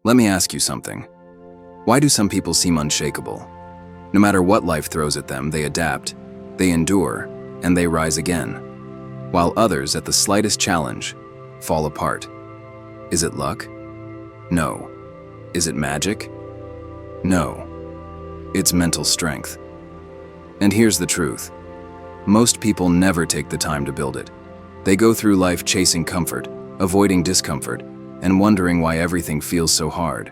Let me ask you something. Why do some people seem unshakable? No matter what life throws at them, they adapt, they endure, and they rise again, while others, at the slightest challenge, fall apart. Is it luck? No. Is it magic? No. It's mental strength. And here's the truth. Most people never take the time to build it. They go through life chasing comfort, avoiding discomfort, and wondering why everything feels so hard.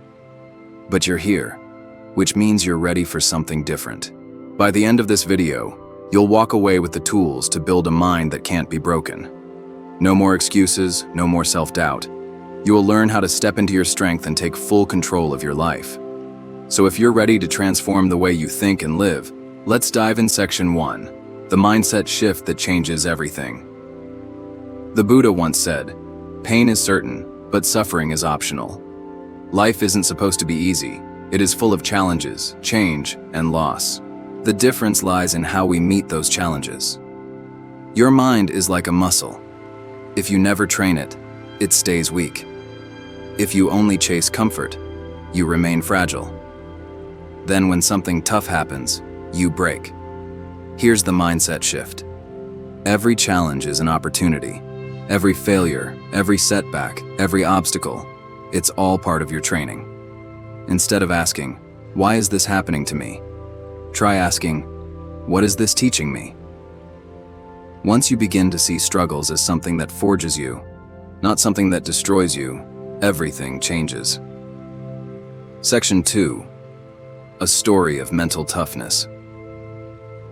But you're here, which means you're ready for something different. By the end of this video, you'll walk away with the tools to build a mind that can't be broken. No more excuses, no more self-doubt. You will learn how to step into your strength and take full control of your life. So if you're ready to transform the way you think and live, let's dive in section 1, the mindset shift that changes everything. The Buddha once said, "Pain is certain, but suffering is optional." Life isn't supposed to be easy. It is full of challenges, change, and loss. The difference lies in how we meet those challenges. Your mind is like a muscle. If you never train it, it stays weak. If you only chase comfort, you remain fragile. Then when something tough happens, you break. Here's the mindset shift. Every challenge is an opportunity. Every failure, every setback, every obstacle, it's all part of your training. Instead of asking, "Why is this happening to me?" try asking, "What is this teaching me?" Once you begin to see struggles as something that forges you, not something that destroys you, everything changes. Section 2. A story of mental toughness.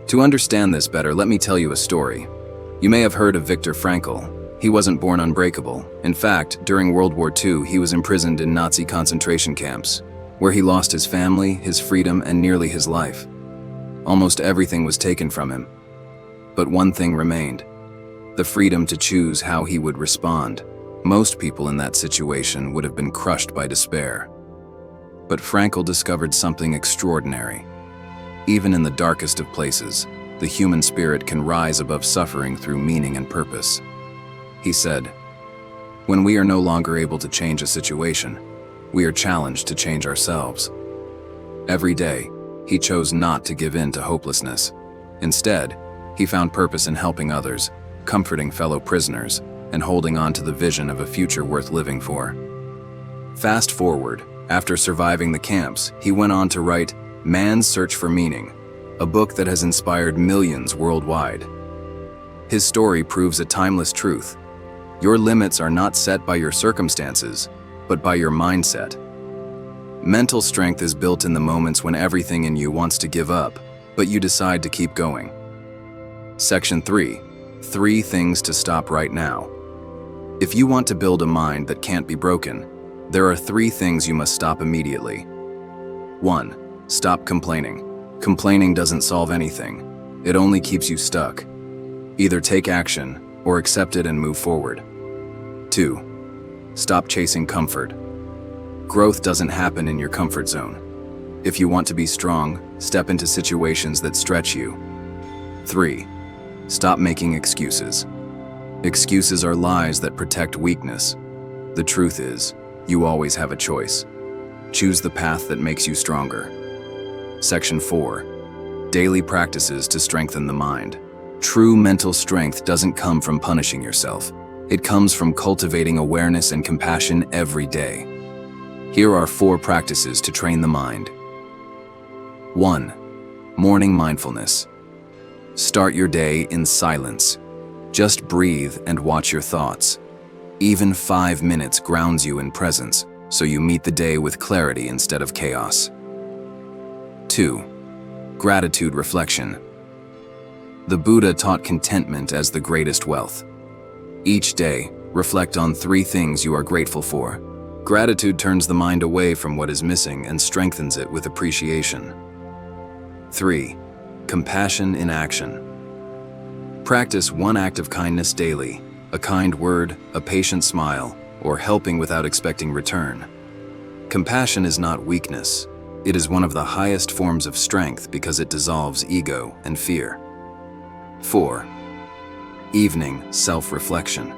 To understand this better, let me tell you a story. You may have heard of Viktor Frankl. He wasn't born unbreakable. In fact, during World War II, he was imprisoned in Nazi concentration camps, where he lost his family, his freedom, and nearly his life. Almost everything was taken from him. But one thing remained: the freedom to choose how he would respond. Most people in that situation would have been crushed by despair. But Frankl discovered something extraordinary. Even in the darkest of places, the human spirit can rise above suffering through meaning and purpose. He said, "When we are no longer able to change a situation, we are challenged to change ourselves." Every day, he chose not to give in to hopelessness. Instead, he found purpose in helping others, comforting fellow prisoners, and holding on to the vision of a future worth living for. Fast forward, after surviving the camps, he went on to write Man's Search for Meaning, a book that has inspired millions worldwide. His story proves a timeless truth. Your limits are not set by your circumstances, but by your mindset. Mental strength is built in the moments when everything in you wants to give up, but you decide to keep going. Section 3. 3 things to stop right now. If you want to build a mind that can't be broken, there are 3 things you must stop immediately. 1. Stop complaining. Complaining doesn't solve anything. It only keeps you stuck. Either take action or accept it and move forward. 2. Stop chasing comfort. Growth doesn't happen in your comfort zone. If you want to be strong, step into situations that stretch you. 3. Stop making excuses. Excuses are lies that protect weakness. The truth is, you always have a choice. Choose the path that makes you stronger. Section 4. Daily practices to strengthen the mind. True mental strength doesn't come from punishing yourself. It comes from cultivating awareness and compassion every day. Here are 4 practices to train the mind. 1. Morning mindfulness. Start your day in silence. Just breathe and watch your thoughts. Even 5 minutes grounds you in presence, so you meet the day with clarity instead of chaos. 2. Gratitude reflection. The Buddha taught contentment as the greatest wealth. Each day, reflect on 3 things you are grateful for. Gratitude turns the mind away from what is missing and strengthens it with appreciation. 3. Compassion in action. Practice 1 act of kindness daily, a kind word, a patient smile, or helping without expecting return. Compassion is not weakness. It is one of the highest forms of strength because it dissolves ego and fear. 4. Evening self-reflection.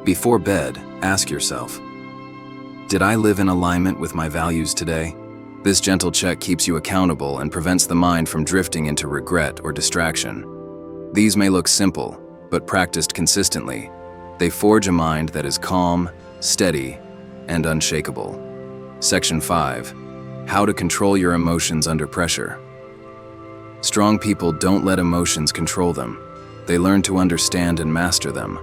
Before bed, ask yourself, Did I live in alignment with my values today? This gentle check keeps you accountable and prevents the mind from drifting into regret or distraction. These may look simple, but practiced consistently, they forge a mind that is calm, steady, and unshakable. Section 5. How to control your emotions under pressure. Strong people don't let emotions control them. They learn to understand and master them.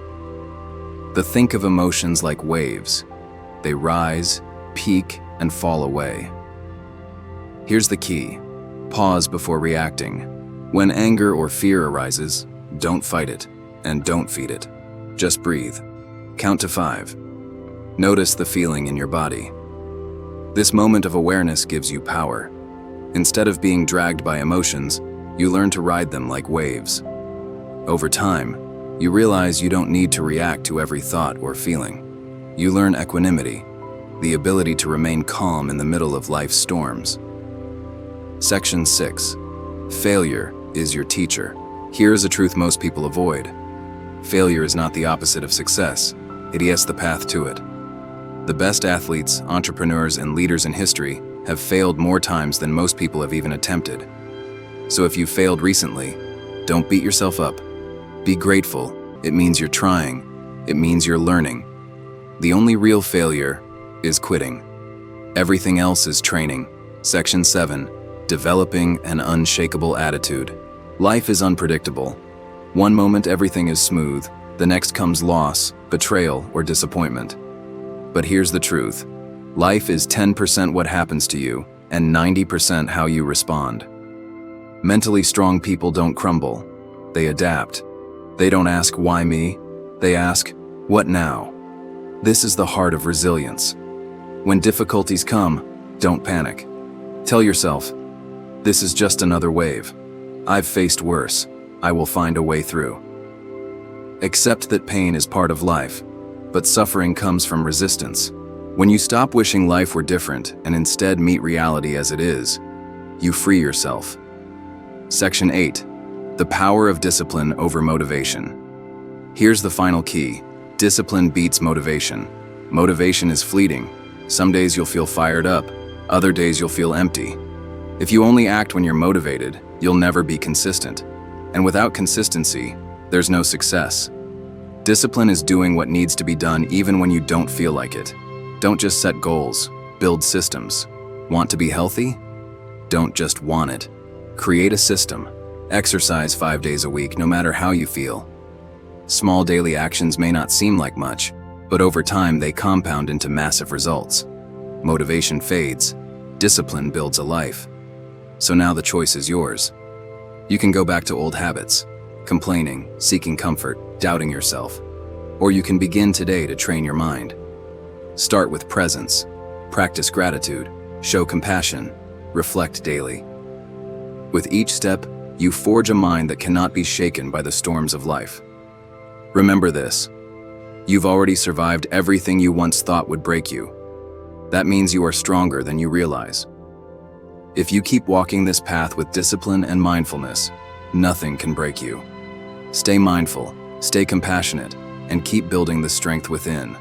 Think of emotions like waves. They rise, peak, and fall away. Here's the key. Pause before reacting. When anger or fear arises, don't fight it, and don't feed it. Just breathe. Count to 5. Notice the feeling in your body. This moment of awareness gives you power. Instead of being dragged by emotions, you learn to ride them like waves. Over time, you realize you don't need to react to every thought or feeling. You learn equanimity, the ability to remain calm in the middle of life's storms. Section 6. Failure is your teacher. Here is a truth most people avoid. Failure is not the opposite of success. It is the path to it. The best athletes, entrepreneurs, and leaders in history have failed more times than most people have even attempted. So if you failed recently, don't beat yourself up. Be grateful. It means you're trying. It means you're learning. The only real failure is quitting. Everything else is training. Section 7. Developing an unshakable attitude. Life is unpredictable. One moment everything is smooth, the next comes loss, betrayal, or disappointment. But here's the truth. Life is 10% what happens to you, and 90% how you respond. Mentally strong people don't crumble. They adapt. They don't ask, why me? They ask, what now? This is the heart of resilience. When difficulties come, don't panic. Tell yourself, this is just another wave. I've faced worse. I will find a way through. Accept that pain is part of life, but suffering comes from resistance. When you stop wishing life were different and instead meet reality as it is, you free yourself. Section 8. The power of discipline over motivation. Here's the final key. Discipline beats motivation. Motivation is fleeting. Some days you'll feel fired up, other days you'll feel empty. If you only act when you're motivated, you'll never be consistent. And without consistency, there's no success. Discipline is doing what needs to be done even when you don't feel like it. Don't just set goals, build systems. Want to be healthy? Don't just want it. Create a system. Exercise 5 days a week no matter how you feel. Small daily actions may not seem like much, but over time they compound into massive results. Motivation fades. Discipline builds a life. So now the choice is yours. You can go back to old habits, complaining, seeking comfort, doubting yourself. Or you can begin today to train your mind. Start with presence, practice gratitude, show compassion, reflect daily. With each step, you forge a mind that cannot be shaken by the storms of life. Remember this, you've already survived everything you once thought would break you. That means you are stronger than you realize. If you keep walking this path with discipline and mindfulness, nothing can break you. Stay mindful, stay compassionate, and keep building the strength within.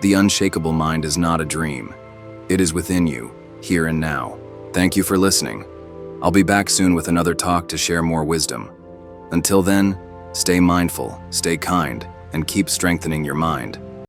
The unshakable mind is not a dream. It is within you, here and now. Thank you for listening. I'll be back soon with another talk to share more wisdom. Until then, stay mindful, stay kind, and keep strengthening your mind.